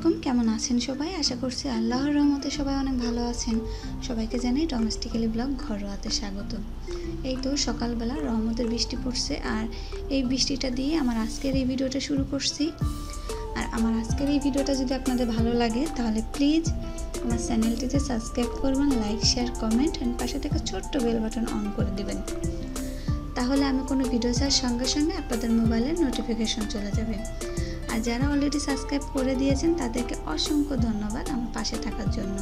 আলাইকুম, কেমন আছেন সবাই? আশা করছি আল্লাহর রহমতে সবাই অনেক ভালো আছেন। সবাইকে জানাই ডোমেস্টিক্যালি ব্লগ ঘরোয়াতে স্বাগত। এই তো সকালবেলা রহমতের বৃষ্টি পড়ছে, আর এই বৃষ্টিটা দিয়ে আমার আজকের এই ভিডিওটা শুরু করছি। আর আমার আজকের এই ভিডিওটা যদি আপনাদের ভালো লাগে তাহলে প্লিজ আমার চ্যানেলটিতে সাবস্ক্রাইব করবেন, লাইক, শেয়ার, কমেন্ট অ্যান্ড পাশে থেকে ছোট্ট বেল বাটন অন করে দিবেন। তাহলে আমি কোনো ভিডিও ছাড়ার সঙ্গে সঙ্গে আপনাদের মোবাইলের নোটিফিকেশন চলে যাবে। আর যারা অলরেডি সাবস্ক্রাইব করে দিয়েছেন তাদেরকে অসংখ্য ধন্যবাদ আমার পাশে থাকার জন্য।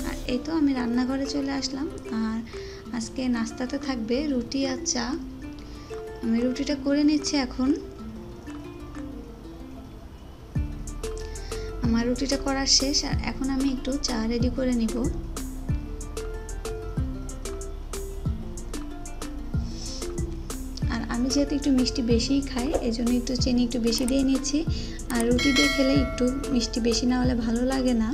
আর এই তো আমি রান্নাঘরে চলে আসলাম। আর আজকে নাস্তাতে থাকবে রুটি আর চা। আমি রুটিটা করে নিচ্ছি এখন। আমার রুটিটা করা শেষ, আর এখন আমি একটু চা রেডি করে নিব। আর আমি যেহেতু একটু মিষ্টি বেশিই খাই, এই জন্য একটু চিনি একটু বেশি দিয়ে নিচ্ছি। আর রুটি দিয়ে খেলে একটু মিষ্টি বেশি না হলে ভালো লাগে না।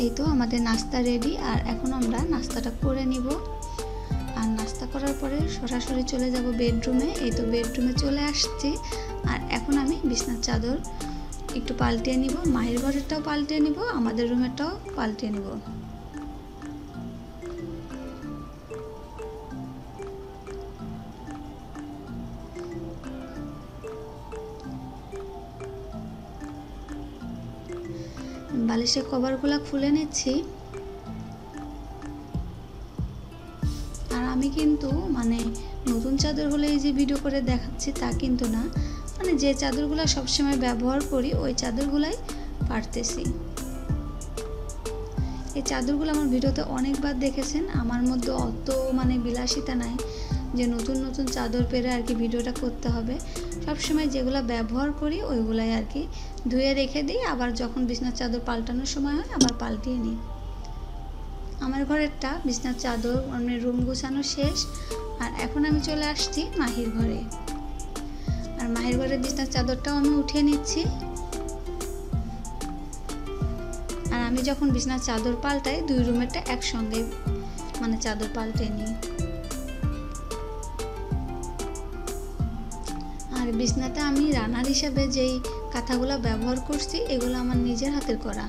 এই তো আমাদের নাস্তা রেডি, আর এখন আমরা নাস্তাটা করে নিব। আর নাস্তা করার পরে সরাসরি চলে যাব বেডরুমে। এই তো বেডরুমে চলে আসছি। আর এখন আমি বিছনার চাদর একটু পাল্টিয়ে নিব, মায়ের ঘরেরটাও পাল্টিয়ে নিব, আমাদের রুমেরটাও পাল্টিয়ে নিব। বালিশের কভারগুলো খুলে নিচ্ছি। আর আমি কিন্তু নতুন চাদর হলে এই যে ভিডিও করে দেখাচ্ছি তা কিন্তু না, যে চাদরগুলো সবসময় ব্যবহার করি ওই চাদরগুলাই পারতেছি। এই চাদরগুলো আমার ভিডিওতে অনেকবার দেখেছেন। আমার মধ্যে অত বিলাসিতা নাই যে নতুন নতুন চাদর পেরে আর কি ভিডিওটা করতে হবে। সবসময় যেগুলো ব্যবহার করি ওইগুলাই আর কি ধুয়ে রেখে দিই, আবার যখন বিছনার চাদর পাল্টানোর সময় হয় আবার পাল্টিয়ে নিই। আমার ঘরেরটা বিছনার চাদর রুম গুছানো শেষ। আর এখন আমি চলে আসছি মাহির ঘরে। আর মাহির ঘরের বিছনার চাদরটাও আমি উঠিয়ে নিচ্ছি। আর আমি যখন বিছনার চাদর পাল্টাই দুই রুমেরটা একসঙ্গে চাদর পাল্টে নিই। আর বিছনাতে আমি রানার হিসাবে যেই কাঁথাগুলো ব্যবহার করছি এগুলো আমার নিজের হাতের করা।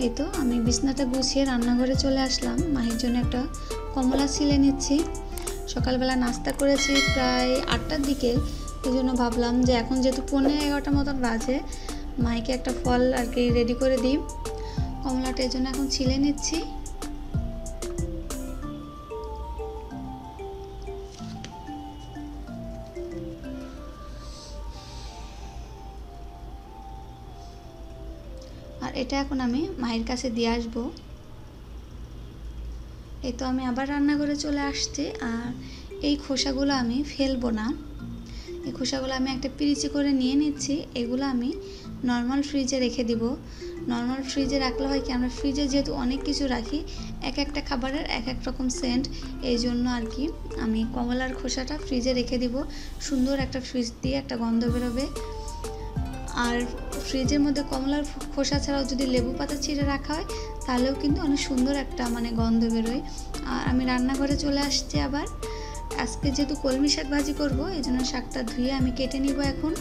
এই তো আমি বিছনাটা গুছিয়ে রান্নাঘরে চলে আসলাম। মাহির জন্য একটা কমলা ছিলে নিচ্ছি। সকালবেলা নাস্তা করেছি প্রায় 8টার দিকে, এই জন্য ভাবলাম যে এখন যেহেতু 11:45 মতন বাজে, মাইকে একটা ফল আর কি রেডি করে দিই। কমলাটা এই জন্য এখন ছিলে নিচ্ছি। আর এটা এখন আমি মায়ের কাছে দিয়ে আসবো। এই তো আমি আবার রান্নাঘরে চলে আসছি। আর এই খোসাগুলো আমি ফেলবো না, এই খোসাগুলো আমি একটা পিরিচি করে নিয়ে নিচ্ছি। এগুলো আমি নর্মাল ফ্রিজে রেখে দিব। নর্মাল ফ্রিজে রাখলে হয় কি, আমরা ফ্রিজে যেহেতু অনেক কিছু রাখি, এক একটা খাবারের এক এক রকম সেন্ট, এই জন্য আর কি আমি কমলার খোসাটা ফ্রিজে রেখে দিব। সুন্দর একটা ফ্রিজ দিয়ে একটা গন্ধ বেরোবে। আর ফ্রিজের মধ্যে কমলার খোসা ছাড়াও যদি লেবু পাতা ছিঁড়ে রাখা হয় তাহলেও কিন্তু অনেক সুন্দর একটা গন্ধ বেরোয়। আর আমি রান্নাঘরে চলে আসছি আবার। আজকে যেহেতু কলমি শাক ভাজি করব, এই জন্য শাকটা ধুয়ে আমি কেটে নিব এখন।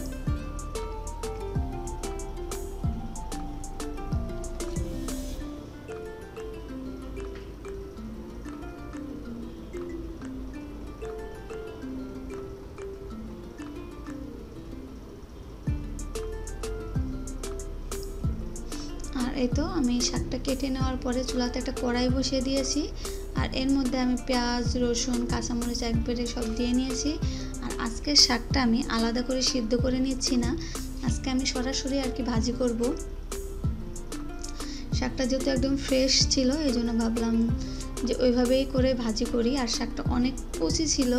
আর এই তো আমি শাকটা কেটে নেওয়ার পরে চুলাতে একটা কড়াই বসিয়ে দিয়েছি। আর এর মধ্যে আমি পেঁয়াজ, রসুন, কাঁচামরিচ একবারে সব দিয়ে নিয়েছি। আর আজকের শাকটা আমি আলাদা করে সিদ্ধ করে নিচ্ছি না, আজকে আমি সরাসরি আর কি ভাজি করব। শাকটা যেহেতু একদম ফ্রেশ ছিল এই জন্য ভাবলাম যে ওইভাবেই করে ভাজি করি। আর শাকটা অনেক কচি ছিল,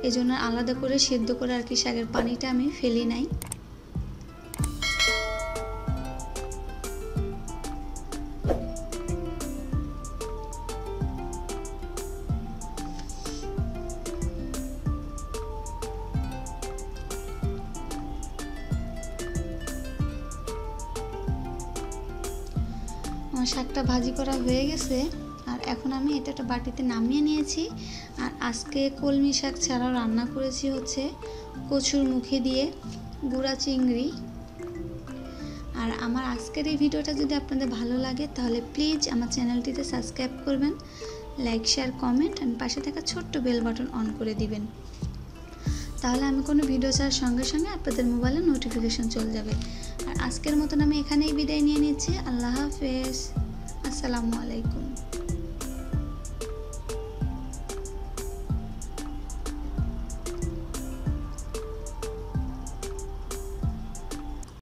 এই জন্য আলাদা করে সিদ্ধ করে আর কি শাকের পানিটা আমি ফেলি নাই। আমার শাকটা ভাজি করা হয়ে গেছে আর এখন আমি এটা একটা বাটিতে নামিয়ে নিয়েছি। আর আজকে কলমি শাক ছাড়াও রান্না করেছি হচ্ছে কচুর মুখি দিয়ে গুঁড়া চিংড়ি। আর আমার আজকের এই ভিডিওটা যদি আপনাদের ভালো লাগে তাহলে প্লিজ আমার চ্যানেলটিতে সাবস্ক্রাইব করবেন, লাইক শেয়ার কমেন্ট আর পাশে থাকা ছোট্ট বেল বাটন অন করে দিবেন। তাহলে আমি কোনো ভিডিও ছাড়ার সঙ্গে সঙ্গে আপনাদের মোবাইলে নোটিফিকেশন চলে যাবে। আর আজকের মতন আমি এখানেই বিদায় নিয়ে নিচ্ছি। আল্লাহ হাফেজ, আসসালামু আলাইকুম।